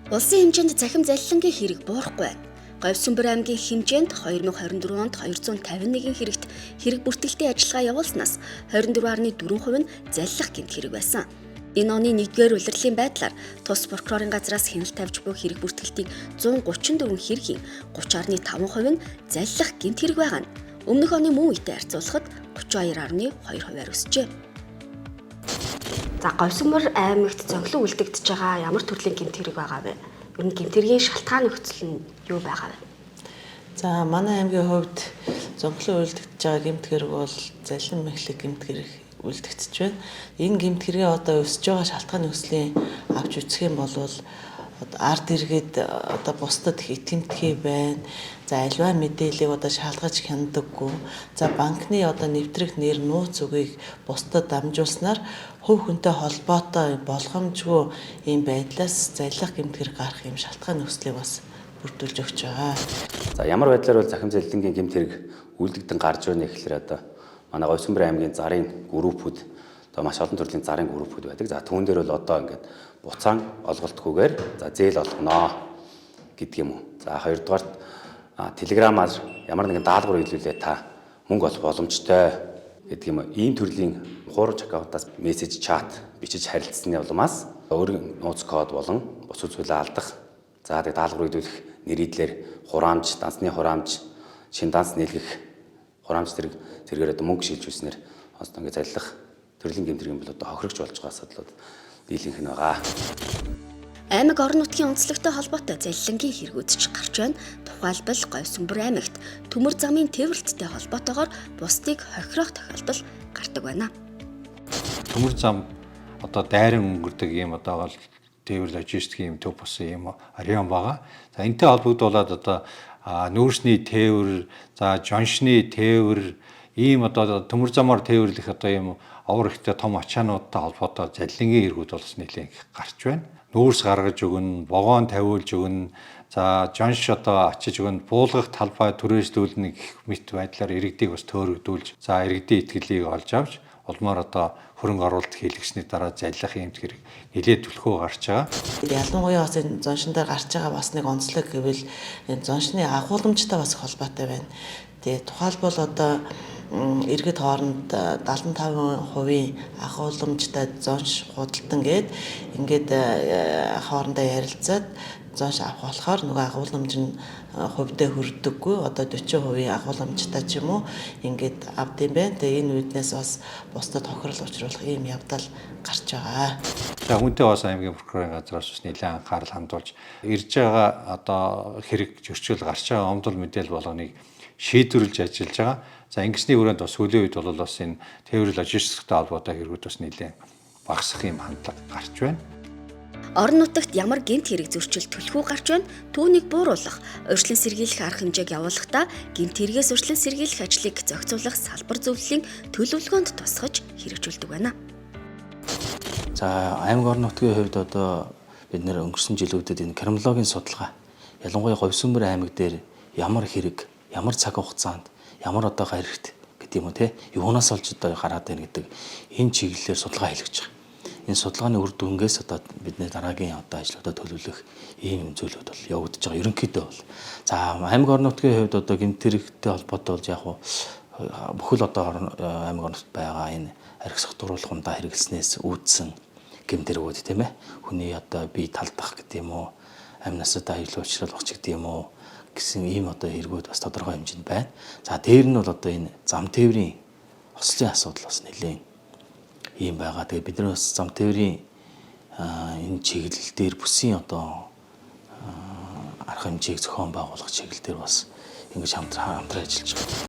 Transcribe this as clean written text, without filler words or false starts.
Улсын хэмжээнд захим залилангийн хэрэг буурахгүй байна. Говьсүмбэр аймгийн хэмжээнд 2024 онд 251 хэрэгт хэрэг бүртгэлтийн ажиллагаа явуулснаас 24.4% нь залилах гэмт хэрэг байсан. Энэ оны 1-р улирлын байдлаар тус прокурорын газраас хяналт тавьж буй хэрэг бүртгэлтийн 134 хэргийн 30.5% нь залилах гэмт хэрэг байгаа нь өмнөх оны мөн үетэй харьцуулахад 32.2%-аар өсжээ. За Говьсүмбэр аймагт зөнхлөн үлдэгдэж байгаа ямар төрлийн гэмт хэрэг байгаа вэ? Ер нь гэмт хэргийн шалтгаан нөхцөл нь юу байгаа вэ? За манай аймгийн хувьд зөнхлөн үлдэгдэж байгаа гэмт хэрэг бол залилан мэхлэг гэмт хэрэг үлдэгдэж байна. Энэ гэмт хэргийн одоо өсөж байгаа шалтгаан нөхцөлийн авч үзэх юм бол ард иргэд одоо бусдад итгэмтгий байна. За аливаа мэдээллийг одоо шалгаж хяндаггүй. За банкны одоо нэвтрэх нэр нууц үгийг бусдад дамжуулснаар хувь хүнтэй холбоотой болгоомжгүй ийм байдлаас залилах гэмт хэрэг гарах юм шалтгаан нөхцөлийг бас бүрдүүлж өгч байгаа. За ямар байдлаар бол захим залилангийн гэмт хэрэг үлдэгдэн гарч байна гэхэлэр одоо манай Говьсүмбэр аймгийн зарын группүүд одоо маш олон төрлийн зарын группүүд байдаг. За түүн дээр бол одоо ингээд буцаан олголтгүйгээр за зээл олгоно гэдэг юм уу. За хоёрдугаарт телеграмаар ямар нэгэн даалгавар илүүлээ та мөнгө олох боломжтой гэдэг юм. Ийм төрлийн хуурамч аккаунтаас мессеж чат бичиж харилцсны улмаас өөрийн нууц код болон бус үзүүлэлт алдах. За тэгээд даалгавар илүүлэх нэрийдлэр хураамж, дансны хураамж, шин данс нийлгэх хураамж зэрэгээр одоо мөнгө шилжүүлснээр одоо ингээд залилах төрлийн гэмт хэрэг бол одоо хохирогч болж байгаа асуудлууд дийлэнх нь байгаа. Аймаг орон нутгийн онцлогтой холбоотой залилангийн хэрэгүүд ч гарч байна. Тухайлбал Говьсүмбэр аймагт төмөр замын тээвэрлэлттэй холбоотойгоор бусдыг хохирох тохиолдол гардаг байна. Төмөр зам одоо дайран өнгөрдөг юм одоо бол тээвэр логистикийн юм төв бус юм район байгаа. За энэтэй холбогдуулаад одоо нүүрсний тээвэр, за жоншны тээвэр ийм одоо төмөр замаар тээвэрлэх одоо юм овор ихтэй том ачаануудтай холбоотой залилангийн хэрэгүүд бол нэлээд гарч байна. Нүүрс гаргаж өгнө, вагон тавиулж өгнө, за жонш одоо ачиж өгнө, буулгах талбай түрээслүүлнэ гэх мэт байдлаар иргэдийг бас төөрөгдүүлж, за иргэдийн итгэлийг олж авч улмаар одоо хөрөнгө оруулалт хийлгэсний дараа залилах юм хэрэг нэлээд түлхүү гарч байгаа. Ялангуяа бас энэ зоншин дээр гарч байгаа бас нэг онцлог гэвэл энэ зоншны агуулмжтай бас холбоотой байна. Тэгээ тухайлбал одоо иргэд хооронд 75% агуулмжтай зонш худалдан ингээд хоорондоо ярилцаад зонш авах болохоор нөгөө агуулмж нь хувьдаа хүрдэггүй одоо 40% агуулмжтай ч юм уу ингээд авдсан байна. Тэгээ энэ үднээс бас бусдад хохирол учруулах ийм явдал гарч байгаа. За хүнтэй бас аймгийн прокурорын газраас бас нэлээд анхаарал хандуулж ирж байгаа одоо хэрэг зөрчил гарч байгаа омдол мэдээлэл болгоныг шийдвэрлэж ажиллаж байгаа. За ингэсний хүрээнд бас сүүлийн үед бол бас энэ тээвэр логистиктэй холбоотой хэрэгүүд бас нэлээд багасах юм хандлага гарч байна. Орон нутагт ямар гэмт хэрэг зөрчил түлхүү гарч байна, түүнийг бууруулах, урьдчилан сэргийлэх арга хэмжээг явуулахдаа гэмт хэрэгээс урьдчилан сэргийлэх ажлыг зохицуулах салбар зөвлөлийн төлөвлөгөөнд тусгаж хэрэгжүүлдэг байна. За аймаг орон нутгийн хувьд одоо бид нэр өнгөрсөн жилүүдэд энэ криминологийн судалгаа ялангуяа Говьсүмбэр аймаг дээр ямар хэрэг, ямар цаг хугацаанд, ямар одоо гарагт гэдэг юм уу те юунаас олж одоо гараад байна гэдэг энэ чиглэлээр судалгаа хийлгэж байгаа. Энэ судалгааны үр дүнгээс одоо бидний дараагийн одоо ажлуудад төлөвлөх ийм зүйлүүд бол явагдаж байгаа. Ерөнхийдөө бол за аймаг орон нутгийн хувьд одоо гэмт хэрэгтэй холбоотой болж яг бүхэл одоо аймаг орон нутгад байгаа энэ архи согтууруулахундаа хэрэглэснээс үүдсэн гэмт хэрэгүүд тийм ээ. Хүний одоо бие талдах гэдэг юм уу, амь насадаа аюулгүй учруулах гэдэг юм уу гэсэн ийм одоо хэрэгүүд бас тодорхой хэмжээнд байна. За дээр нь бол одоо энэ зам тээврийн ослын асуудал бас нэлээд ийм байгаа. Тэгээ бид нар бас зам тээврийн энэ чиглэл дээр бүсийн одоо арга хэмжээг зохион байгуулах чиглэл дээр бас ингэж хамтран ажиллаж байгаа.